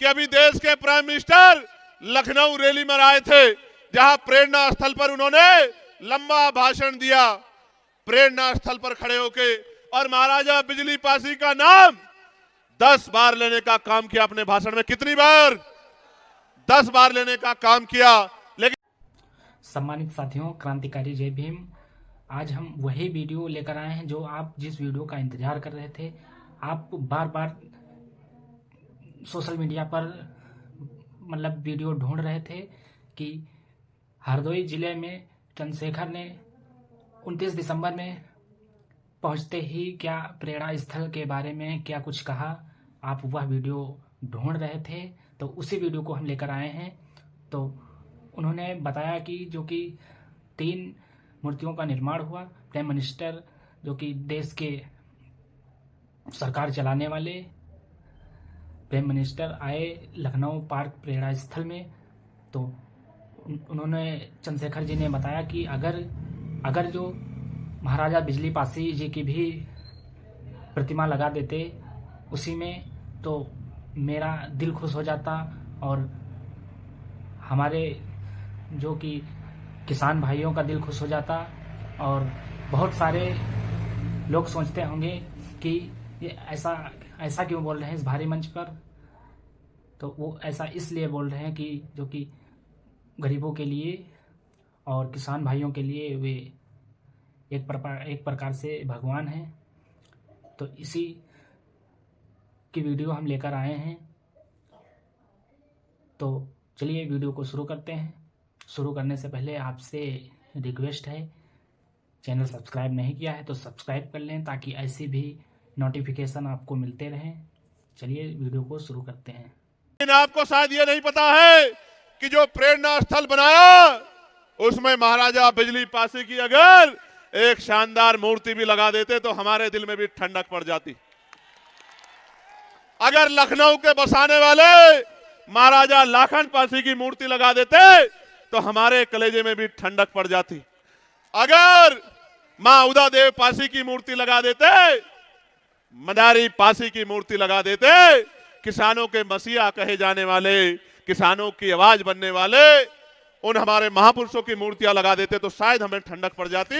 कि अभी देश के प्राइम मिनिस्टर लखनऊ रैली में आए थे, जहां प्रेरणा स्थल पर उन्होंने लंबा भाषण दिया। प्रेरणा स्थल पर खड़े होके और महाराजा बिजली पासी का नाम 10 बार लेने का काम किया अपने भाषण में। कितनी बार? 10 बार लेने का काम किया। लेकिन सम्मानित साथियों, क्रांतिकारी जय भीम। आज हम वही वीडियो लेकर आए हैं जो आप जिस वीडियो का इंतजार कर रहे थे। आप बार बार सोशल मीडिया पर वीडियो ढूंढ रहे थे कि हरदोई जिले में चंद्रशेखर ने 29 दिसंबर में पहुंचते ही क्या प्रेरणा स्थल के बारे में क्या कुछ कहा। आप वह वीडियो ढूंढ रहे थे, तो उसी वीडियो को हम लेकर आए हैं। तो उन्होंने बताया कि जो कि 3 मूर्तियों का निर्माण हुआ। प्राइम मिनिस्टर जो कि देश के सरकार चलाने वाले प्राइम मिनिस्टर आए लखनऊ पार्क प्रेरणा स्थल में। तो उन्होंने चंद्रशेखर जी ने बताया कि अगर जो महाराजा बिजली पासी जी की भी प्रतिमा लगा देते उसी में, तो मेरा दिल खुश हो जाता और हमारे जो कि किसान भाइयों का दिल खुश हो जाता। और बहुत सारे लोग सोचते होंगे कि ये ऐसा क्यों बोल रहे हैं इस भारी मंच पर। तो वो ऐसा इसलिए बोल रहे हैं कि जो कि गरीबों के लिए और किसान भाइयों के लिए वे एक प्रकार से भगवान हैं। तो इसी की वीडियो हम लेकर आए हैं। तो चलिए वीडियो को शुरू करते हैं। शुरू करने से पहले आपसे रिक्वेस्ट है, चैनल सब्सक्राइब नहीं किया है तो सब्सक्राइब कर लें ताकि ऐसी भी नोटिफिकेशन आपको मिलते रहें। चलिए वीडियो को शुरू करते हैं। लेकिन आपको शायद ये नहीं पता है कि जो प्रेरणा स्थल बनाया उसमें महाराजा बिजली पासी की अगर एक शानदार मूर्ति भी लगा देते तो हमारे दिल में भी ठंडक पड़ जाती। अगर लखनऊ के बसाने वाले महाराजा लाखन पासी की मूर्ति लगा देते तो हमारे कलेजे में भी ठंडक पड़ जाती। अगर मां उदा देव पासी की मूर्ति लगा देते, मदारी पासी की मूर्ति लगा देते, किसानों के मसीहा कहे जाने वाले, किसानों की आवाज बनने वाले उन हमारे महापुरुषों की मूर्तियां लगा देते तो शायद हमें ठंडक पड़ जाती।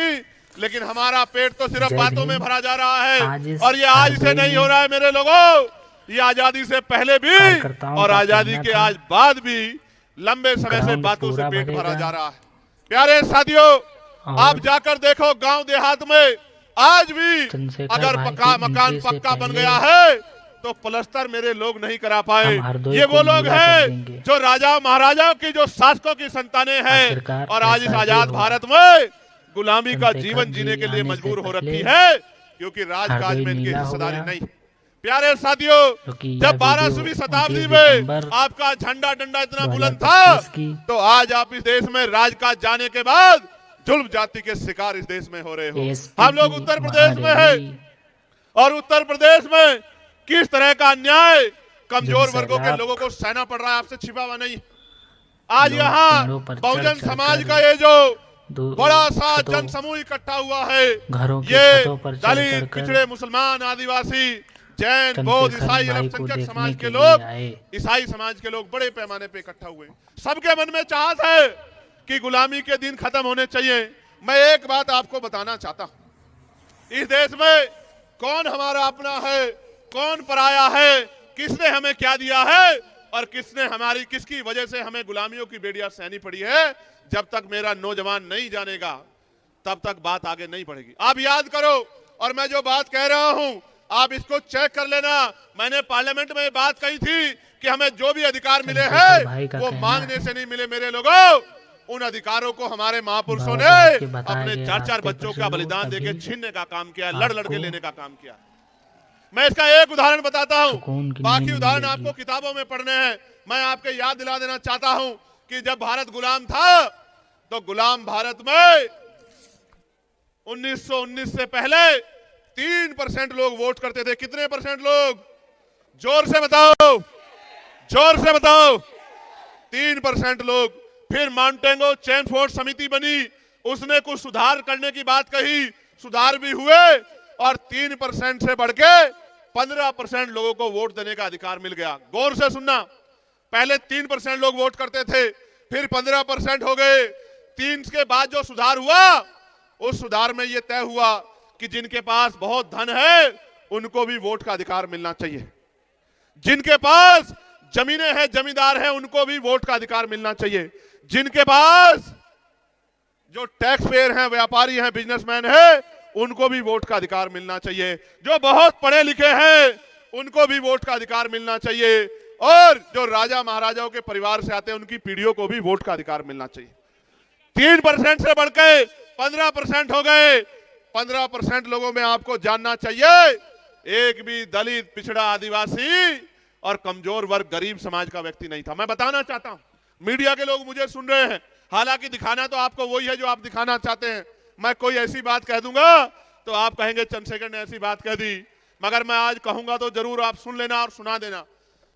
लेकिन हमारा पेट तो सिर्फ बातों में भरा जा रहा है। और ये आज से नहीं हो रहा है मेरे लोगों, ये आजादी से पहले भी और आजादी के आज बाद भी लंबे समय से बातों से पेट भरा जा रहा है। प्यारे साथियों, आप जाकर देखो गांव देहात में आज भी अगर मकान पक्का बन गया है तो प्लास्टर मेरे लोग नहीं करा पाए। ये वो लोग हैं जो राजा महाराजाओं की, जो शासकों की संतानें हैं और आज इस आजाद भारत में गुलामी का जीवन जीने के लिए मजबूर हो रखी है, क्योंकि राजकाज में इनकी हिस्सेदारी नहीं। प्यारे साथियों, जब 12वीं शताब्दी में आपका झंडा डंडा इतना बुलंद था तो आज आप इस देश में राजकाज जाने के बाद जुल्म जाति के शिकार इस देश में हो रहे हो। हम लोग उत्तर प्रदेश में हैं और उत्तर प्रदेश में किस तरह का अन्याय कमजोर वर्गों के लोगों को सहना पड़ रहा है, आपसे छिपा हुआ नहीं। आज यहाँ बहुजन समाज का ये जो बड़ा सा जन समूह इकट्ठा हुआ है, ये दलित, पिछड़े, मुसलमान, आदिवासी, जैन, बौद्ध, ईसाई, अल्पसंख्यक समाज के लोग, ईसाई समाज के लोग बड़े पैमाने पे इकट्ठा हुए। सबके मन में चाहत है कि गुलामी के दिन खत्म होने चाहिए। मैं एक बात आपको बताना चाहता हूं, इस देश में कौन हमारा अपना है, कौन पराया है, किसने हमें क्या दिया है और किसकी वजह से हमें गुलामियों की बेड़ियां सहनी पड़ी है, जब तक मेरा नौजवान नहीं जानेगा तब तक बात आगे नहीं बढ़ेगी। आप याद करो, और मैं जो बात कह रहा हूं आप इसको चेक कर लेना। मैंने पार्लियामेंट में बात कही थी कि हमें जो भी अधिकार मिले हैं वो मांगने से नहीं मिले मेरे लोगों। उन अधिकारों को हमारे महापुरुषों ने अपने 4-4 बच्चों का बलिदान देके छीनने का काम किया, लड़ के लेने का काम किया। मैं इसका एक उदाहरण बताता हूं, बाकी उदाहरण आपको किताबों में पढ़ने हैं। मैं आपके याद दिला देना चाहता हूं कि जब भारत गुलाम था तो गुलाम भारत में 1919 से पहले 3% लोग वोट करते थे। कितने परसेंट लोग? जोर से बताओ, जोर से बताओ। 3% लोग। फिर माउंटेंगो चैन फोर्ट समिति बनी, उसने कुछ सुधार करने की बात कही, सुधार भी हुए और 3% से बढ़ के 15% लोगों को वोट देने का अधिकार मिल गया। गौर से सुनना, पहले 3% लोग वोट करते थे, फिर 15% हो गए। 3 के बाद जो सुधार हुआ, उस सुधार में यह तय हुआ कि जिनके पास बहुत धन है उनको भी वोट का अधिकार मिलना चाहिए, जिनके पास जमीनें हैं, जमींदार हैं, उनको भी वोट का अधिकार मिलना चाहिए, जिनके पास जो टैक्स पेयर हैं, व्यापारी हैं, बिजनेसमैन हैं, उनको भी वोट का अधिकार मिलना चाहिए, जो बहुत पढ़े लिखे हैं उनको भी वोट का अधिकार मिलना चाहिए, और जो राजा महाराजाओं के परिवार से आते हैं उनकी पीढ़ियों को भी वोट का अधिकार मिलना चाहिए। 3% से बढ़कर 15% हो गए। 15% लोगों में आपको जानना चाहिए, एक भी दलित, पिछड़ा, आदिवासी और कमजोर वर्ग, गरीब समाज का व्यक्ति नहीं था। मैं बताना चाहता हूं, मीडिया के लोग मुझे सुन रहे हैं, हालांकि दिखाना तो आपको वही है जो आप दिखाना चाहते हैं। मैं कोई ऐसी बात कह दूंगा तो आप कहेंगे चंद्रशेखर ने ऐसी बात कह दी, मगर मैं आज कहूंगा तो जरूर आप सुन लेना और सुना देना।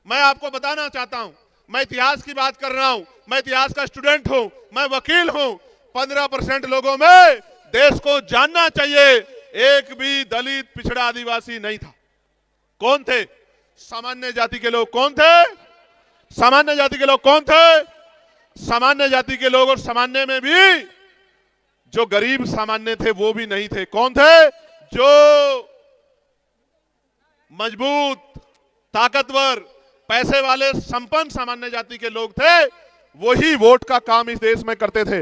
मैं आपको बताना चाहता हूं, मैं इतिहास की बात कर रहा हूं, मैं इतिहास का स्टूडेंट हूं, मैं वकील हूं। 15% लोगों में देश को जानना चाहिए, एक भी दलित, पिछड़ा, आदिवासी नहीं था। कौन थे? सामान्य जाति के लोग। कौन थे? सामान्य जाति के लोग। कौन थे? सामान्य जाति के लोग। और सामान्य में भी जो गरीब सामान्य थे वो भी नहीं थे। कौन थे? जो मजबूत, ताकतवर, पैसे वाले, संपन्न सामान्य जाति के लोग थे, वही वोट का काम इस देश में करते थे,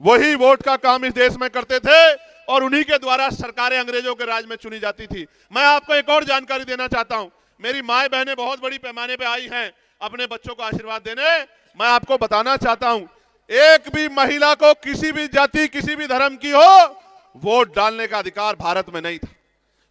वही वोट का काम इस देश में करते थे, और उन्हीं के द्वारा सरकारें अंग्रेजों के राज में चुनी जाती थी। मैं आपको एक और जानकारी देना चाहता हूं, मेरी माए बहनें बहुत बड़ी पैमाने पे आई हैं अपने बच्चों को आशीर्वाद देने। मैं आपको बताना चाहता हूं, एक भी महिला को किसी भी जाति, किसी भी धर्म की हो, वोट डालने का अधिकार भारत में नहीं था।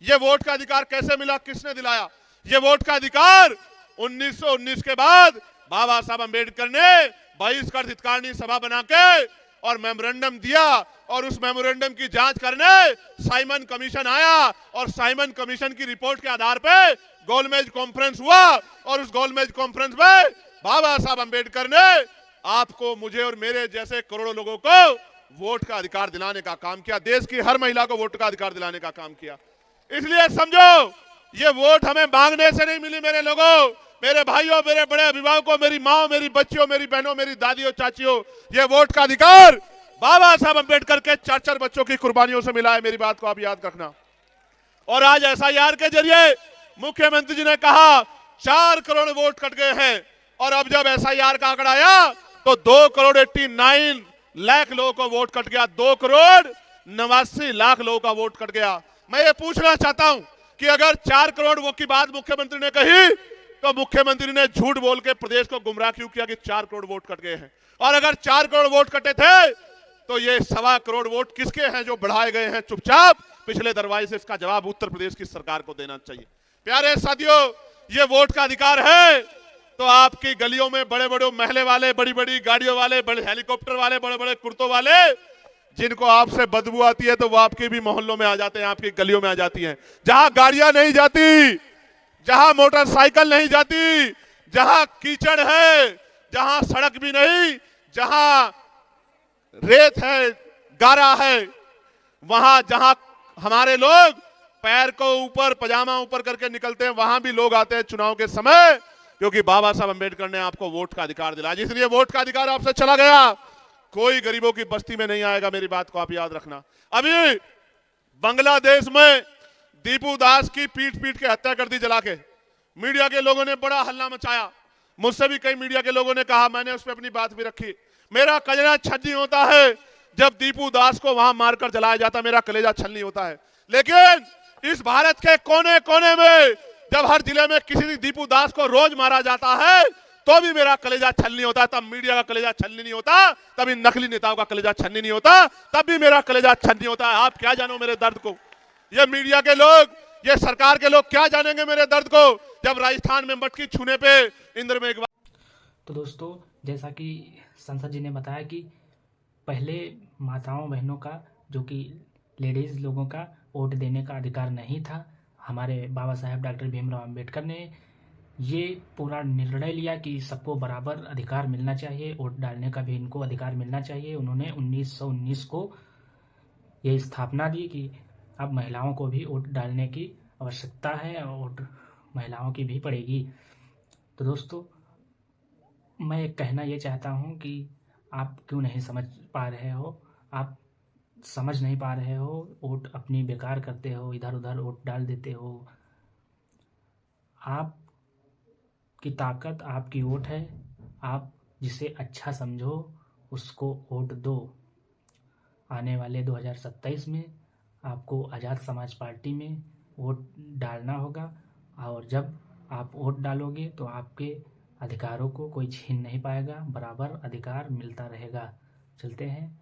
यह वोट का अधिकार कैसे मिला? किसने दिलाया? यह वोट का अधिकार 1919 के बाद बाबा साहब अंबेडकर ने बहिष्कृत हितकारिणी सभा बना के और मेमोरेंडम दिया, और उस मेमोरेंडम की जांच करने साइमन कमीशन आया, और साइमन कमीशन की रिपोर्ट के आधार पे गोलमेज कॉन्फ्रेंस हुआ, और उस गोलमेज कॉन्फ्रेंस में बाबा साहब अंबेडकर ने आपको, मुझे और मेरे जैसे करोड़ों लोगों को वोट का अधिकार दिलाने का काम किया, देश की हर महिला को वोट का अधिकार दिलाने का काम किया। इसलिए समझो, ये वोट हमें मांगने से नहीं मिली मेरे लोगों, मेरे भाइयों, मेरे बड़े अभिभावकों, मेरी माँ, मेरी बच्चियों, मेरी बहनों, मेरी दादियों, चाचियों, ये वोट का अधिकार बाबा साहब अंबेडकर के 4-4 बच्चों की कुर्बानियों से मिला है। मेरी बात को आप याद रखना। और आज एसआईआर के जरिए मुख्यमंत्री जी ने कहा 4 करोड़ वोट कट गए हैं, और अब जब एसआईआर का आंकड़ा आया तो 2 करोड़ 89 लाख लोगों को वोट कट गया, 2 करोड़ 89 लाख लोगों का वोट कट गया। मैं ये पूछना चाहता हूं कि अगर 4 करोड़ वोट की बात मुख्यमंत्री ने कही, तो मुख्यमंत्री ने झूठ बोल के प्रदेश को गुमराह क्यों किया कि 4 करोड़ वोट कट गए हैं? और अगर 4 करोड़ वोट कटे थे तो ये 1.25 करोड़ वोट किसके हैं जो बढ़ाए गए हैं चुपचाप पिछले दरवाजे से? इसका जवाब उत्तर प्रदेश की सरकार को देना चाहिए। प्यारे साथियों, ये वोट का अधिकार है तो आपकी गलियों में बड़े बड़े महले वाले, बड़ी बड़ी गाड़ियों वाले, बड़े हेलीकॉप्टर वाले, बड़े बड़े कुर्तों वाले, जिनको आपसे बदबू आती है तो वो आपके भी मोहल्लों में आ जाते हैं, आपकी गलियों में आ जाती हैं। जहां गाड़ियां नहीं जाती, जहां मोटरसाइकिल नहीं जाती, जहां कीचड़ है, जहां सड़क भी नहीं, जहां रेत है, गारा है, वहां जहां हमारे लोग पैर को ऊपर, पजामा ऊपर करके निकलते हैं, वहां भी लोग आते हैं चुनाव के समय, क्योंकि बाबा साहब अंबेडकर ने आपको वोट का अधिकार दिलाया। इसलिए वोट का अधिकार आपसे चला गया, कोई गरीबों की बस्ती में नहीं आएगा। मेरी बात को आप याद रखना। अभी बांग्लादेश में दीपू दास की पीट पीट के हत्या कर दी जला के। मीडिया के लोगों ने बड़ा हल्ला मचाया, मुझसे भी कई मीडिया के लोगों ने कहा, मैंने उस पर अपनी बात भी रखी। मेरा कलेजा छलनी होता है जब दीपू दास को वहां मारकर जलाया जाता, मेरा कलेजा छलनी होता है। लेकिन इस भारत के कोने कोने में जब हर जिले में किसी दीपू दास को रोज मारा जाता है तो भी मेरा कलेजा छलनी होता है। तब मीडिया का कलेजा छलनी नहीं होता, तब इन नकली नेताओं का कलेजा छलनी नहीं होता, तब भी मेरा कलेजा छलनी होता है। आप क्या जानो मेरे दर्द को? ये मीडिया के लोग, ये सरकार के लोग क्या जानेंगे मेरे दर्द को, जब राजस्थान में मटकी छूने पे इंद्र में एक बार। तो दोस्तों, जैसा कि संसद जी ने बताया कि पहले माताओं बहनों का, जो कि लेडीज लोगों का वोट देने का अधिकार नहीं था, हमारे बाबा साहेब डॉक्टर भीमराव अंबेडकर ने ये पूरा निर्णय लिया कि सबको बराबर अधिकार मिलना चाहिए, वोट डालने का भी इनको अधिकार मिलना चाहिए। उन्होंने 1919 को ये स्थापना दी कि अब महिलाओं को भी वोट डालने की आवश्यकता है और महिलाओं की भी पड़ेगी। तो दोस्तों, मैं कहना ये चाहता हूँ कि आप क्यों नहीं समझ पा रहे हो, आप समझ नहीं पा रहे हो, वोट अपनी बेकार करते हो, इधर उधर वोट डाल देते हो। आपकी ताकत आपकी वोट है, आप जिसे अच्छा समझो उसको वोट दो। आने वाले 2027 में आपको आज़ाद समाज पार्टी में वोट डालना होगा, और जब आप वोट डालोगे तो आपके अधिकारों को कोई छीन नहीं पाएगा, बराबर अधिकार मिलता रहेगा। चलते हैं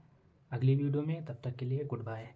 अगली वीडियो में, तब तक के लिए गुड बाय।